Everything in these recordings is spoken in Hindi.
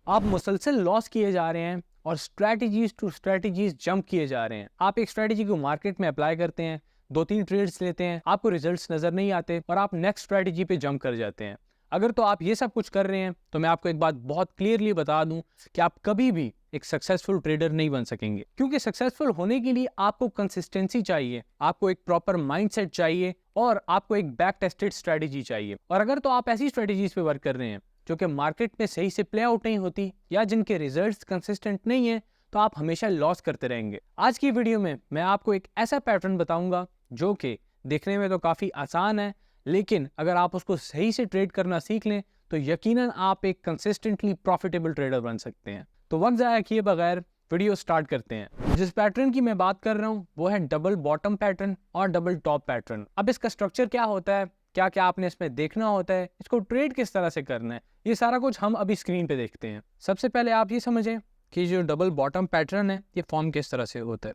आप मुसलसल लॉस किए जा रहे हैं और स्ट्रैटेजीज टू स्ट्रैटेजीज जंप किए जा रहे हैं। आप एक स्ट्रैटेजी को मार्केट में अप्लाई करते हैं, 2-3 ट्रेड्स लेते हैं, आपको रिजल्ट्स नजर नहीं आते और आप नेक्स्ट स्ट्रैटेजी पे जंप कर जाते हैं। अगर तो आप ये सब कुछ कर रहे हैं तो मैं आपको एक बात बहुत क्लियरली बता दूं कि आप कभी भी एक सक्सेसफुल ट्रेडर नहीं बन सकेंगे, क्योंकि सक्सेसफुल होने के लिए आपको कंसिस्टेंसी चाहिए, आपको एक प्रॉपर माइंडसेट चाहिए और आपको एक बैक टेस्टेड स्ट्रैटेजी चाहिए। और अगर तो आप ऐसी स्ट्रैटेजीज पे वर्क कर रहे हैं जो कि मार्केट में सही से प्ले आउट नहीं होती या जिनके रिजल्ट्स कंसिस्टेंट नहीं है, तो आप हमेशा लॉस करते रहेंगे। आज की वीडियो में मैं आपको एक ऐसा पैटर्न बताऊंगा जो कि देखने में तो काफ़ी आसान है, लेकिन अगर आप उसको सही से ट्रेड करना सीख लें तो यकीनन आप एक कंसिस्टेंटली प्रॉफिटेबल ट्रेडर बन सकते हैं। तो वक्त ज़ाया किए बगैर वीडियो स्टार्ट करते हैं। जिस पैटर्न की मैं बात कर रहा हूँ वो है डबल बॉटम पैटर्न और डबल टॉप पैटर्न। अब इसका स्ट्रक्चर क्या होता है, क्या क्या आपने इसमें देखना होता है, इसको ट्रेड किस तरह से करना है, ये सारा कुछ हम अभी स्क्रीन पे देखते हैं। सबसे पहले आप ये समझें कि जो डबल बॉटम पैटर्न है ये फॉर्म किस तरह से होता है।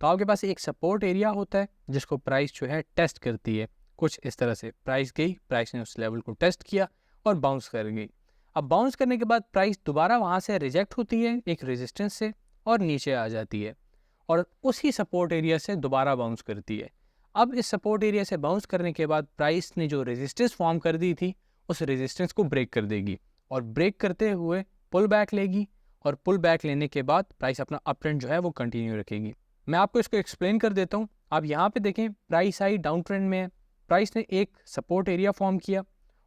तो आपके पास एक सपोर्ट एरिया होता है जिसको प्राइस जो है टेस्ट करती है। कुछ इस तरह से प्राइस गई, प्राइस ने उस लेवल को टेस्ट किया और बाउंस कर गई। अब बाउंस करने के बाद प्राइस दोबारा वहाँ से रिजेक्ट होती है एक रेजिस्टेंस से और नीचे आ जाती है और उसी सपोर्ट एरिया से दोबारा बाउंस करती है। अब इस सपोर्ट एरिया से बाउंस करने के बाद प्राइस ने जो रेजिस्टेंस फॉर्म कर दी थी उस रेजिस्टेंस को ब्रेक कर देगी और ब्रेक करते हुए पुल बैक लेगी और पुल बैक लेने के बाद प्राइस अपना अप ट्रेंड जो है वो कंटिन्यू रखेगी। मैं आपको इसको एक्सप्लेन कर देता हूँ। आप यहाँ पे देखें प्राइस आई डाउन ट्रेंड में है, प्राइस ने एक सपोर्ट एरिया फॉर्म किया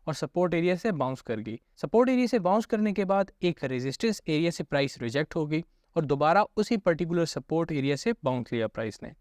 और सपोर्ट एरिया से बाउंस कर गई। सपोर्ट एरिया से बाउंस करने के बाद एक रेजिस्टेंस एरिया से प्राइस रिजेक्ट हो गई और दोबारा उसी पर्टिकुलर सपोर्ट एरिया से बाउंस लिया प्राइस ने।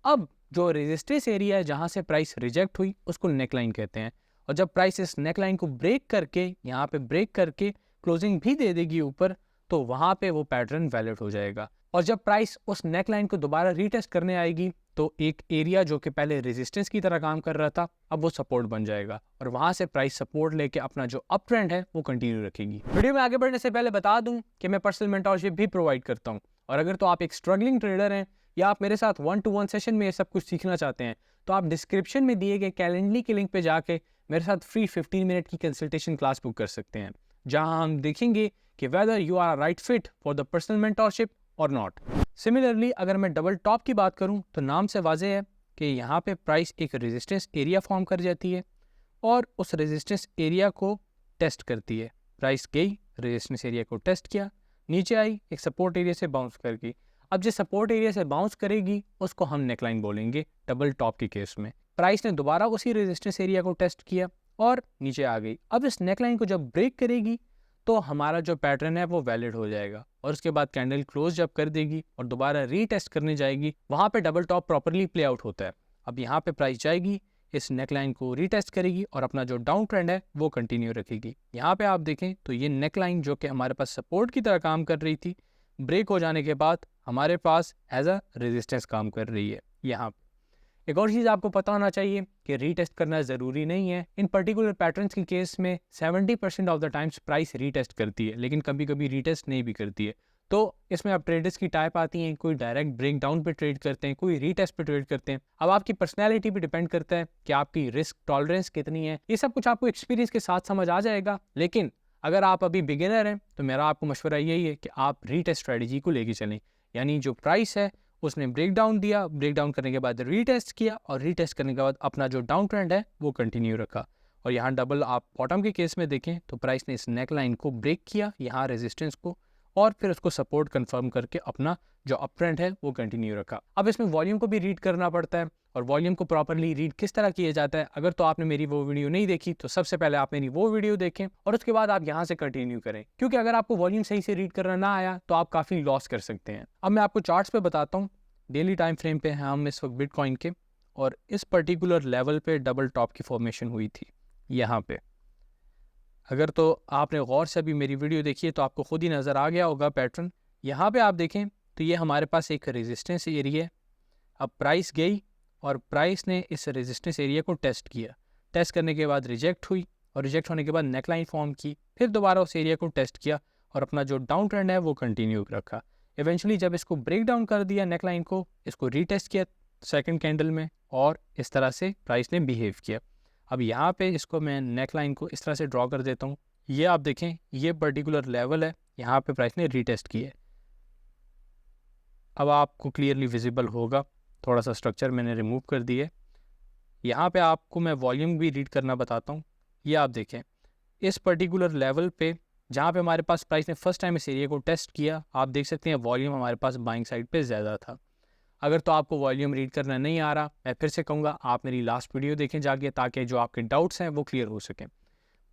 अब जो रेजिस्टेंस एरिया है जहां से प्राइस रिजेक्ट हुई उसको नेकलाइन कहते हैं और जब प्राइस इस नेकलाइन को ब्रेक करके यहाँ पे ब्रेक करके क्लोजिंग भी दे देगी ऊपर, तो वहां पे वो पैटर्न वैलिड हो जाएगा। और जब प्राइस उस नेकलाइन को दोबारा रीटेस्ट करने आएगी तो एक एरिया जो कि पहले रेजिस्टेंस की तरह काम कर रहा था अब वो सपोर्ट बन जाएगा और वहां से प्राइस सपोर्ट लेके अपना जो अप ट्रेंड है वो कंटिन्यू रखेगी। वीडियो में आगे बढ़ने से पहले बता दूं कि मैं पर्सनल मेंटरशिप भी प्रोवाइड करता हूं और अगर तो आप एक स्ट्रगलिंग ट्रेडर हैं या आप मेरे साथ 1-to-1 सेशन में ये सब कुछ सीखना चाहते हैं तो आप डिस्क्रिप्शन में दिए गए कैलेंडली के लिंक पे जाके मेरे साथ फ्री 15 मिनट की कंसल्टेशन क्लास बुक कर सकते हैं, जहां हम देखेंगे कि whether you are right fit for the personal mentorship और नॉट। सिमिलरली अगर मैं डबल टॉप की बात करूं तो नाम से वाज़ेह है कि यहाँ पे प्राइस एक रेजिस्टेंस एरिया फॉर्म कर जाती है और उस रेजिस्टेंस एरिया को टेस्ट करती है। प्राइस गई, रेजिस्टेंस एरिया को टेस्ट किया, नीचे आई, एक सपोर्ट एरिया से बाउंस कर गई। अब जिस सपोर्ट एरिया से बाउंस करेगी उसको हम नेकलाइन बोलेंगे डबल टॉप के केस में। प्राइस ने दोबारा उसी रेजिस्टेंस एरिया को टेस्ट किया और नीचे आ गई। अब इस नेकलाइन को जब ब्रेक करेगी तो हमारा जो पैटर्न है वो वैलिड हो जाएगा और उसके बाद कैंडल क्लोज जब कर देगी और दोबारा रीटेस्ट करने जाएगी, वहाँ पे double top properly play out होता है। अब यहाँ पे प्राइस जाएगी, इस नेकलाइन को रीटेस्ट करेगी और अपना जो डाउन ट्रेंड है वो कंटिन्यू रखेगी। यहाँ पे आप देखें तो ये नेकलाइन जो कि हमारे पास सपोर्ट की तरह काम कर रही थी, ब्रेक हो जाने के बाद हमारे पास एज अ रेजिस्टेंस काम कर रही है। यहाँ पे एक और चीज़ आपको पता होना चाहिए कि रीटेस्ट करना ज़रूरी नहीं है। इन पर्टिकुलर पैटर्न्स के केस में 70% of the times price retest करती है, लेकिन कभी कभी रीटेस्ट नहीं भी करती है। तो इसमें अब ट्रेडर्स की टाइप आती हैं, कोई डायरेक्ट ब्रेक डाउन पे ट्रेड करते हैं, कोई रीटेस्ट पे ट्रेड करते हैं। अब आपकी पर्सनैलिटी पे डिपेंड करता है कि आपकी रिस्क टॉलरेंस कितनी है। ये सब कुछ आपको एक्सपीरियंस के साथ समझ आ जाएगा, लेकिन अगर आप अभी बिगिनर हैं तो मेरा आपको मशवरा यही है कि आप रीटेस्ट स्ट्रेटजी को लेके चलें। यानी जो प्राइस है उसने ब्रेक डाउन दिया, ब्रेक डाउन करने के बाद रीटेस्ट किया और रीटेस्ट करने के बाद अपना जो डाउन ट्रेंड है वो कंटिन्यू रखा। और यहाँ डबल आप बॉटम के केस में देखें तो प्राइस ने इस नेक लाइन को ब्रेक किया, यहाँ रेजिस्टेंस को, और फिर उसको सपोर्ट कंफर्म करके अपना जो अप ट्रेंड है वो कंटिन्यू रखा। अब इसमें वॉल्यूम को भी रीड करना पड़ता है और वॉल्यूम को प्रॉपरली रीड किस तरह किया जाता है, अगर तो आपने मेरी वो वीडियो नहीं देखी तो सबसे पहले आप मेरी वो वीडियो देखें और उसके बाद आप यहाँ से कंटिन्यू करें, क्योंकि अगर आपको वॉल्यूम सही से रीड करना ना आया तो आप काफ़ी लॉस कर सकते हैं। अब मैं आपको चार्ट्स पे बताता हूँ। डेली टाइम फ्रेम पे हैं हम इस वक्त बिटकॉइन के, और इस पर्टिकुलर लेवल पे डबल टॉप की फॉर्मेशन हुई थी यहाँ पे। अगर तो आपने गौर से अभी मेरी वीडियो देखी है तो आपको खुद ही नज़र आ गया होगा पैटर्न। यहाँ पे आप देखें तो ये हमारे पास एक रेजिस्टेंस एरिया है। अब प्राइस गई और प्राइस ने इस रेजिस्टेंस एरिया को टेस्ट किया, टेस्ट करने के बाद रिजेक्ट हुई और रिजेक्ट होने के बाद नेकलाइन फॉर्म की, फिर दोबारा उस एरिया को टेस्ट किया और अपना जो डाउन ट्रेंड है वो कंटिन्यू रखा। इवेंचुअली जब इसको ब्रेक डाउन कर दिया नेकलाइन को, इसको रीटेस्ट किया सेकंड कैंडल में और इस तरह से प्राइस ने बिहेव किया। अब यहाँ पे इसको मैं नेकलाइन को इस तरह से ड्रॉ कर देता हूँ। ये आप देखें, ये पर्टिकुलर लेवल है यहाँ पे प्राइस ने रीटेस्ट किया है। अब आपको क्लियरली विजिबल होगा, थोड़ा सा स्ट्रक्चर मैंने रिमूव कर दिया है। यहाँ पे आपको मैं वॉल्यूम भी रीड करना बताता हूँ। ये आप देखें, इस पर्टिकुलर लेवल पे जहाँ पे हमारे पास प्राइस ने फर्स्ट टाइम इस एरिया को टेस्ट किया, आप देख सकते हैं वॉल्यूम हमारे पास बाइंग साइड पे ज़्यादा था। अगर तो आपको वॉल्यूम रीड करना नहीं आ रहा, मैं फिर से कहूँगा आप मेरी लास्ट वीडियो देखें जाके, ताकि जो आपके डाउट्स हैं वो क्लियर हो सकें।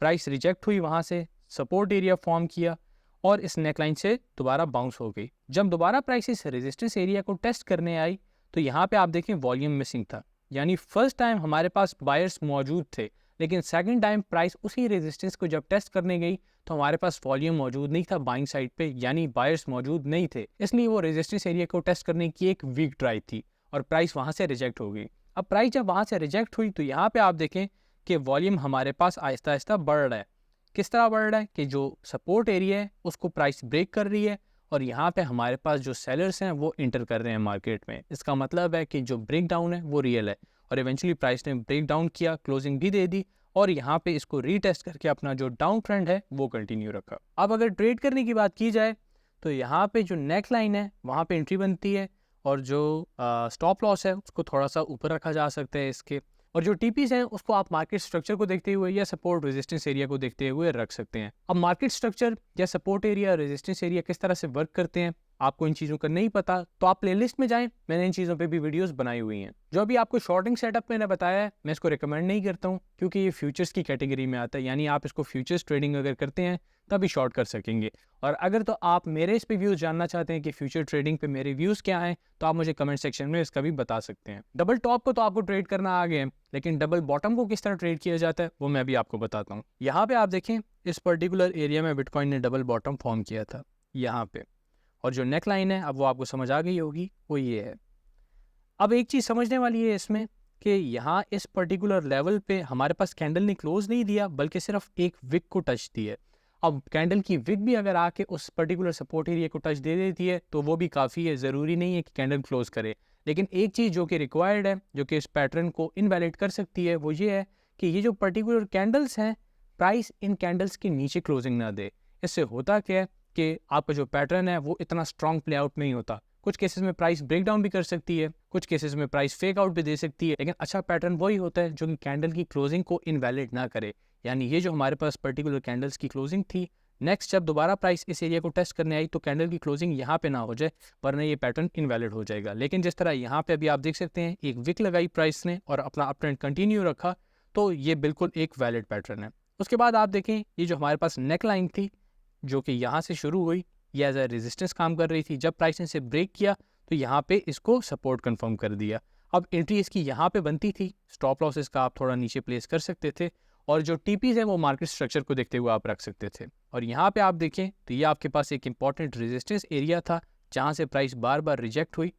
प्राइस रिजेक्ट हुई, वहाँ से सपोर्ट एरिया फॉर्म किया और इस नेकलाइन से दोबारा बाउंस हो गई। जब दोबारा प्राइस इस रेजिस्टेंस एरिया को टेस्ट करने आई तो यहाँ पे आप देखें वॉल्यूम मिसिंग था, यानी फर्स्ट टाइम हमारे पास बायर्स मौजूद थे, लेकिन सेकंड टाइम प्राइस उसी रेजिस्टेंस को जब टेस्ट करने गई तो हमारे पास वॉल्यूम मौजूद नहीं था बाइंग साइड पे, यानी बायर्स मौजूद नहीं थे, इसलिए वो रेजिस्टेंस एरिया को टेस्ट करने की एक वीक ड्राइव थी और प्राइस वहाँ से रिजेक्ट हो गई। अब प्राइस जब वहाँ से रिजेक्ट हुई तो यहाँ पे आप देखें कि वॉल्यूम हमारे पास आहिस्ता आहिस्ता बढ़ रहा है। किस तरह बढ़ रहा है कि जो सपोर्ट एरिया है उसको प्राइस ब्रेक कर रही है और यहाँ पे हमारे पास जो सेलर्स हैं वो इंटर कर रहे हैं मार्केट में। इसका मतलब है कि जो ब्रेक डाउन है वो रियल है और इवेंचुअली प्राइस ने ब्रेक डाउन किया, क्लोजिंग भी दे दी और यहाँ पे इसको रीटेस्ट करके अपना जो डाउन ट्रेंड है वो कंटिन्यू रखा। अब अगर ट्रेड करने की बात की जाए तो यहाँ पे जो नेक लाइन है वहाँ पे एंट्री बनती है और जो स्टॉप लॉस है उसको थोड़ा सा ऊपर रखा जा सकता है इसके, और जो टीपीज हैं उसको आप मार्केट स्ट्रक्चर को देखते हुए या सपोर्ट रेजिस्टेंस एरिया को देखते हुए रख सकते हैं। अब मार्केट स्ट्रक्चर या सपोर्ट एरिया रेजिस्टेंस एरिया किस तरह से वर्क करते हैं, आपको इन चीज़ों का नहीं पता तो आप प्लेलिस्ट में जाएं, मैंने इन चीज़ों पे भी वीडियोस बनाई हुई हैं। जो अभी आपको शॉर्टिंग सेटअप मैंने बताया है मैं इसको रिकमेंड नहीं करता हूँ क्योंकि ये फ्यूचर्स की कैटेगरी में आता है, यानी आप इसको फ्यूचर्स ट्रेडिंग अगर करते हैं तभी शॉर्ट कर सकेंगे। और अगर तो आप मेरे इस पे व्यूज़ जानना चाहते हैं कि फ्यूचर ट्रेडिंग पे मेरे व्यूज़ क्या हैं तो आप मुझे कमेंट सेक्शन में इसका भी बता सकते हैं। डबल टॉप को तो आपको ट्रेड करना आ गया है, लेकिन डबल बॉटम को किस तरह ट्रेड किया जाता है वो मैं भी आपको बताता हूँ। यहाँ पे आप देखें इस पर्टिकुलर एरिया में बिटकॉइन ने डबल बॉटम फॉर्म किया था यहाँ पे, और जो नेक लाइन है अब वो आपको समझ आ गई होगी वो ये है। अब एक चीज़ समझने वाली है इसमें कि यहाँ इस पर्टिकुलर लेवल पे हमारे पास कैंडल ने क्लोज नहीं दिया बल्कि सिर्फ एक विक को टच दिया है। अब कैंडल की विक भी अगर आके उस पर्टिकुलर सपोर्ट एरिया को टच दे देती है तो वो भी काफ़ी है, ज़रूरी नहीं है कि कैंडल क्लोज करे। लेकिन एक चीज़ जो कि रिक्वायर्ड है जो कि इस पैटर्न को इनवैलिड कर सकती है वो ये है कि ये जो पर्टिकुलर कैंडल्स हैं प्राइस इन कैंडल्स के नीचे क्लोजिंग ना दे। इससे होता क्या है कि आपका जो पैटर्न है वो इतना स्ट्रॉन्ग प्ले आउट नहीं होता। कुछ केसेस में प्राइस ब्रेक डाउन भी कर सकती है, कुछ केसेस में प्राइस फेक आउट भी दे सकती है, लेकिन अच्छा पैटर्न वही होता है जो कि कैंडल की क्लोजिंग को इनवैलिड ना करे। यानी ये जो हमारे पास पर्टिकुलर कैंडल्स की क्लोजिंग थी, नेक्स्ट जब दोबारा प्राइस इस एरिया को टेस्ट करने आई तो कैंडल की क्लोजिंग यहाँ पे ना हो जाए, वरना ये पैटर्न इनवैलिड हो जाएगा। लेकिन जिस तरह यहाँ पे अभी आप देख सकते हैं एक विक लगाई प्राइस ने और अपना अप ट्रेंड कंटिन्यू रखा, तो ये बिल्कुल एक वैलिड पैटर्न है। उसके बाद आप देखें ये जो हमारे पास नेक लाइन थी जो कि यहाँ से शुरू हुई, ये एज ए रेजिस्टेंस काम कर रही थी। जब प्राइस ने इसे ब्रेक किया तो यहाँ पे इसको सपोर्ट कंफर्म कर दिया। अब एंट्री इसकी यहाँ पे बनती थी, स्टॉप लॉस इसका आप थोड़ा नीचे प्लेस कर सकते थे और जो टीपीज है वो मार्केट स्ट्रक्चर को देखते हुए आप रख सकते थे। और यहाँ पे आप देखें तो ये आपके पास एक इंपॉर्टेंट रेजिस्टेंस एरिया था जहाँ से प्राइस बार बार रिजेक्ट हुई,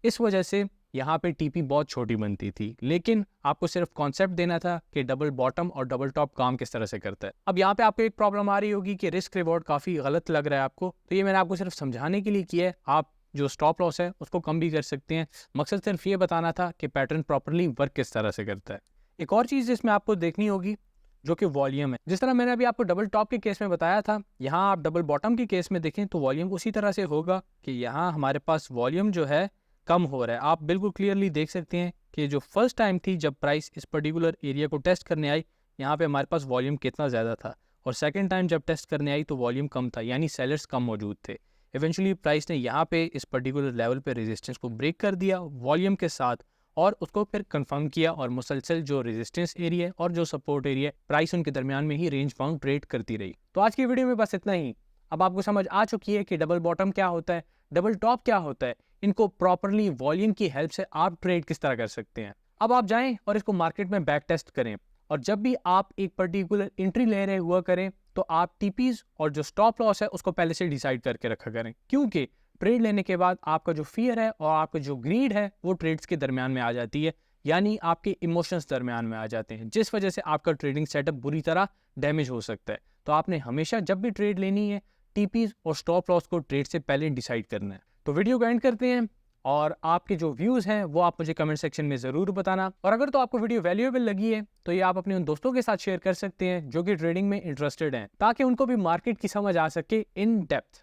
इस वजह से यहाँ पे टीपी बहुत छोटी बनती थी। लेकिन आपको सिर्फ कॉन्सेप्ट देना था कि डबल बॉटम और डबल टॉप काम किस तरह से करता है। अब यहाँ पे आपको एक प्रॉब्लम आ रही होगी कि रिस्क रिवॉर्ड काफ़ी गलत लग रहा है आपको, तो ये मैंने आपको सिर्फ समझाने के लिए किया है। आप जो स्टॉप लॉस है उसको कम भी कर सकते हैं, मकसद सिर्फ ये बताना था कि पैटर्न प्रॉपरली वर्क किस तरह से करता है। एक और चीज़ जिसमें आपको देखनी होगी जो कि वॉल्यूम है। जिस तरह मैंने अभी आपको डबल टॉप के केस में बताया था, यहाँ आप डबल बॉटम के केस में देखें तो वॉल्यूम उसी तरह से होगा कि यहाँ हमारे पास वॉल्यूम जो है कम हो रहा है। आप बिल्कुल क्लियरली देख सकते हैं कि जो फर्स्ट टाइम थी जब प्राइस इस पर्टिकुलर एरिया को टेस्ट करने आई, यहाँ पे हमारे पास वॉल्यूम कितना ज़्यादा था, और सेकंड टाइम जब टेस्ट करने आई तो वॉल्यूम कम था, यानी सेलर्स कम मौजूद थे। इवेंचुअली प्राइस ने यहाँ पे इस पर्टिकुलर लेवल पे रेजिस्टेंस को ब्रेक कर दिया वॉल्यूम के साथ और उसको फिर कंफर्म किया, और मुसलसल जो रेजिस्टेंस एरिया और जो सपोर्ट एरिया प्राइस उनके दरमियान में ही रेंज बाउंड ट्रेड करती रही। तो आज की वीडियो में बस इतना ही। अब आपको समझ आ चुकी है कि डबल बॉटम क्या होता है, डबल टॉप क्या होता है, इनको प्रॉपरली वॉल्यूम की हेल्प से आप ट्रेड किस तरह कर सकते हैं। अब आप जाएं और इसको मार्केट में बैक टेस्ट करें, और जब भी आप एक पर्टिकुलर एंट्री ले रहे हुआ करें तो आप टीपीज और जो स्टॉप लॉस है उसको पहले से डिसाइड करके रखा करें, क्योंकि ट्रेड लेने के बाद आपका जो फियर है और आपका जो ग्रीड है वो ट्रेड्स के दरमियान में आ जाती है, यानी आपके इमोशंस दरमियान में आ जाते हैं, जिस वजह से आपका ट्रेडिंग सेटअप बुरी तरह डैमेज हो सकता है। तो आपने हमेशा जब भी ट्रेड लेनी है टीपीज और स्टॉप लॉस को ट्रेड से पहले डिसाइड करना है। तो वीडियो को एंड करते हैं। और आपके जो व्यूज़ हैं वो आप मुझे कमेंट सेक्शन में ज़रूर बताना। और अगर तो आपको वीडियो वैल्यूएबल लगी है तो ये आप अपने उन दोस्तों के साथ शेयर कर सकते हैं जो कि ट्रेडिंग में इंटरेस्टेड हैं, ताकि उनको भी मार्केट की समझ आ सके इन डेप्थ।